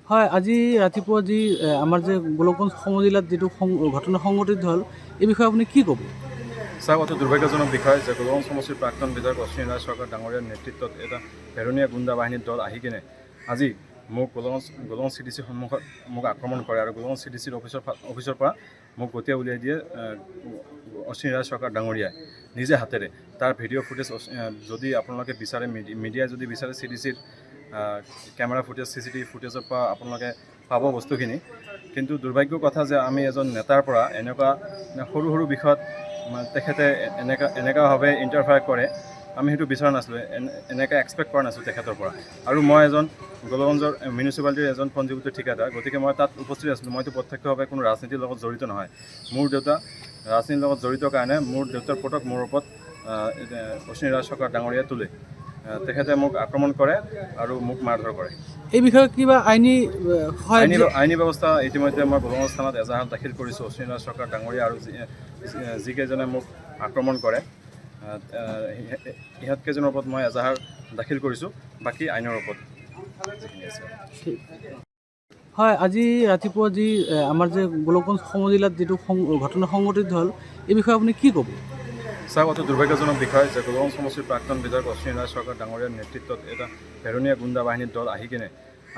হয়, আজি ৰাতিপুৱা যি আমাৰ যে গোলকগঞ্জ সমজিলাত যিটো ঘটনা সংঘটিত হ'ল, এই বিষয়ে আপুনি কি ক'ব? চাওক, অতি দুৰ্ভাগ্যজনক বিষয় যে গোলকগঞ্জ সমষ্টিৰ প্ৰাক্তন বিধায়ক অশ্বিনী ৰাজ চৰকাৰ ডাঙৰীয়াৰ নেতৃত্বত এটা হেৰণীয়া গুণ্ডা বাহিনীৰ দল আহি কিনে আজি মোক গোলকগঞ্জ CDC সন্মুখত মোক আক্ৰমণ কৰে আৰু গোলকগঞ্জ CDC অফিচৰ পৰা মোক গতিয়াই উলিয়াই দিয়ে অশ্বিনী ৰাজ চৰকাৰ ডাঙৰীয়াই নিজে হাতেৰে। তাৰ ভিডিঅ' ফুটেজ যদি আপোনালোকে বিচাৰে, মিডিয়াই যদি বিচাৰে, CDCৰ কেমেৰা ফুটেজ, CCTV ফুটেজৰ পৰা আপোনালোকে পাব বস্তুখিনি। কিন্তু দুৰ্ভাগ্যৰ কথা যে আমি এজন নেতাৰ পৰা এনেকুৱা সৰু সৰু বিষয়ত তেখেতে এনেকুৱাভাৱে ইণ্টাৰফেয়াৰ কৰে, আমি সেইটো বিচৰা নাছিলোঁ, এনেকৈ এক্সপেক্ট কৰা নাছিলোঁ তেখেতৰ পৰা। আৰু মই এজন গোলকগঞ্জৰ মিউনিচিপালিটিৰ এজন পঞ্জীভূত ঠিকাদাৰ, গতিকে মই তাত উপস্থিত আছিলোঁ। মইতো প্ৰত্যক্ষভাৱে কোনো ৰাজনীতিৰ লগত জড়িত নহয়। মোৰ দেউতা ৰাজনীতিৰ লগত জড়িত কাৰণে মোৰ দেউতাৰ পটক মোৰ ওপৰত অশ্বিনী ৰাজ চৰকাৰ ডাঙৰীয়াই তোলে। তেখেতে মোক আক্ৰমণ কৰে আৰু মোক মাৰধৰ কৰে। এই বিষয়ে কিবা আইনী ব্যৱস্থা ইতিমধ্যে মই গোলকগঞ্জ থানাত এজাহাৰ দাখিল কৰিছোঁ অশ্বিনী ৰাজ চৰকাৰ ডাঙৰীয়া আৰু যিকেইজনে মোক আক্ৰমণ কৰে ইহঁতকেইজনৰ ওপৰত মই এজাহাৰ দাখিল কৰিছোঁ। বাকী আইনৰ ওপৰত যিখিনি আছে। হয়, আজি ৰাতিপুৱা যি আমাৰ যে গোলকগঞ্জ সমজিলাত যিটো ঘটনা সংঘটিত হ'ল, এই বিষয়ে আপুনি কি ক'ব? চাওক, অতি দুৰ্ভাগ্যজনক বিষয় যে গোলকগঞ্জ সমষ্টিৰ প্ৰাক্তন বিধায়ক অশ্বিনী ৰাজ চৰকাৰ ডাঙৰীয়াৰ নেতৃত্বত এটা হেৰণীয়া গুণ্ডা বাহিনীৰ দল আহি কিনে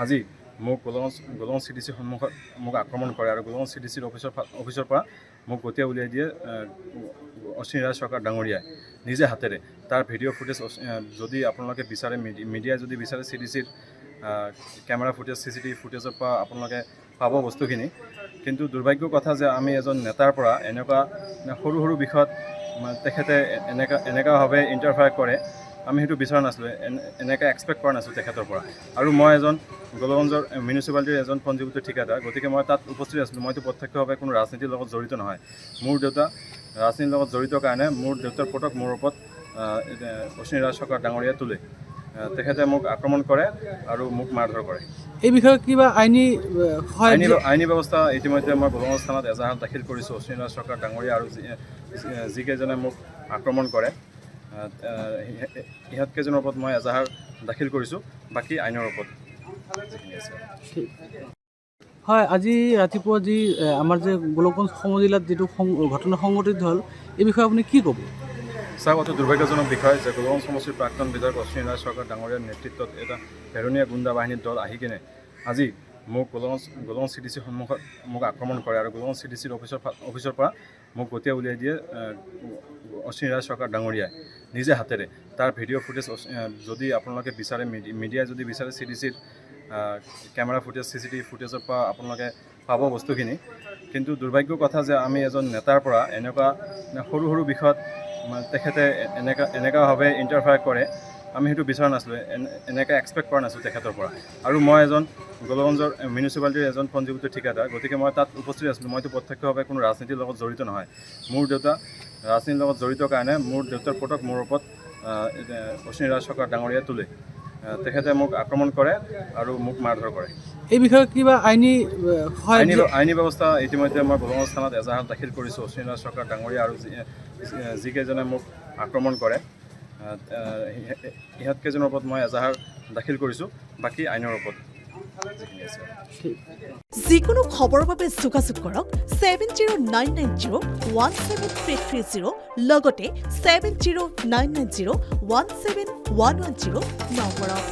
আজি মোক গোলকগঞ্জ CDC সন্মুখত মোক আক্ৰমণ কৰে আৰু গোলকগঞ্জ CDCৰ অফিচৰ পৰা মোক গতিয়াই উলিয়াই দিয়ে অশ্বিনী ৰাজ চৰকাৰ ডাঙৰীয়াই নিজে হাতেৰে। তাৰ ভিডিঅ' ফুটেজ যদি আপোনালোকে বিচাৰে, মিডিয়াই যদি বিচাৰে, CDCৰ কেমেৰা ফুটেজ, CCTV ফুটেজৰ পৰা আপোনালোকে পাব বস্তুখিনি। কিন্তু দুৰ্ভাগ্যৰ কথা যে আমি এজন নেতাৰ পৰা এনেকুৱা সৰু সৰু বিষয়ত তেখেতে এনেকুৱাভাৱে ইণ্টাৰফেয়াৰ কৰে, আমি সেইটো বিচৰা নাছিলোঁ, এনেকৈ এক্সপেক্ট কৰা নাছিলোঁ তেখেতৰ পৰা। আৰু মই এজন গোলকগঞ্জৰ মিউনিচিপালিটিৰ এজন পঞ্জীভূত ঠিকাদাৰ, গতিকে মই তাত উপস্থিত আছিলোঁ। মইতো প্ৰত্যক্ষভাৱে কোনো ৰাজনীতিৰ লগত জড়িত নহয়। মোৰ দেউতা ৰাজনীতিৰ লগত জড়িত কাৰণে মোৰ দেউতাৰ পটক মোৰ ওপৰত অশ্বিনী ৰাজ চৰকাৰ ডাঙৰীয়াই তোলে। তেখেতে মোক আক্ৰমণ কৰে আৰু মোক মাৰধৰ কৰে। এই বিষয়ে কিবা আইনী ব্যৱস্থা ইতিমধ্যে মই গোলকগঞ্জ থানাত এজাহাৰ দাখিল কৰিছোঁ অশ্বিনী ৰাজ চৰকাৰ ডাঙৰীয়া আৰু যিকেইজনে মোক আক্ৰমণ কৰে ইহঁতকেইজনৰ ওপৰত মই এজাহাৰ দাখিল কৰিছোঁ। বাকী আইনৰ ওপৰত যিখিনি আছে। হয়, আজি ৰাতিপুৱা যি আমাৰ যে গোলকগঞ্জ সমজিলাত যিটো ঘটনা সংঘটিত হ'ল, এই বিষয়ে আপুনি কি ক'ব? চাওক, অতি দুৰ্ভাগ্যজনক বিষয় যে গোলকগঞ্জ সমষ্টিৰ প্ৰাক্তন বিধায়ক অশ্বিনী ৰাজ চৰকাৰ ডাঙৰীয়াৰ নেতৃত্বত এটা হেৰণীয়া গুণ্ডা বাহিনীৰ দল আহি কিনে আজি মোক গোলকগঞ্জ CDC সন্মুখত মোক আক্ৰমণ কৰে আৰু গোলকগঞ্জ CDCৰ অফিচৰ পৰা মোক গতিয়াই উলিয়াই দিয়ে অশ্বিনী ৰাজ চৰকাৰ ডাঙৰীয়াই নিজে হাতেৰে। তাৰ ভিডিঅ' ফুটেজ যদি আপোনালোকে বিচাৰে, মিডিয়াই যদি বিচাৰে, CDCৰ কেমেৰা ফুটেজ, CCTV ফুটেজৰ পৰা আপোনালোকে পাব বস্তুখিনি। কিন্তু দুৰ্ভাগ্যৰ কথা যে আমি এজন নেতাৰ পৰা এনেকুৱা সৰু সৰু বিষয়ত তেখেতে এনেকুৱাভাৱে ইণ্টাৰফেয়াৰ কৰে, আমি সেইটো বিচৰা নাছিলোঁ, এনেকৈ এক্সপেক্ট কৰা নাছিলোঁ তেখেতৰ পৰা। আৰু মই এজন গোলকগঞ্জৰ মিউনিচিপালিটিৰ এজন পঞ্জীভূত ঠিকাদাৰ, গতিকে মই তাত উপস্থিত আছিলোঁ। মইতো প্ৰত্যক্ষভাৱে কোনো ৰাজনীতিৰ লগত জড়িত নহয়। মোৰ দেউতা ৰাজনীতিৰ লগত জড়িত কাৰণে মোৰ দেউতাৰ পটক মোৰ ওপৰত অশ্বিনী ৰাজ চৰকাৰ ডাঙৰীয়াই তোলে। তেখেতে মোক আক্ৰমণ কৰে আৰু মোক মাৰধৰ কৰে। এই বিষয়ে কিবা আইনী ব্যৱস্থা ইতিমধ্যে মই গোলকগঞ্জ থানাত এজাহাৰ দাখিল কৰিছোঁ অশ্বিনী ৰাজ চৰকাৰ ডাঙৰীয়া আৰু যিকেইজনে মোক আক্ৰমণ কৰে ইহঁতকেইজনৰ ওপৰত মই এজাহাৰ দাখিল কৰিছোঁ। বাকী আইনৰ ওপৰত যিখিনি আছে। যিকোনো খবৰৰ বাবে যোগাযোগ কৰক 7099017330 লগতে 7099017110 নম্বৰত।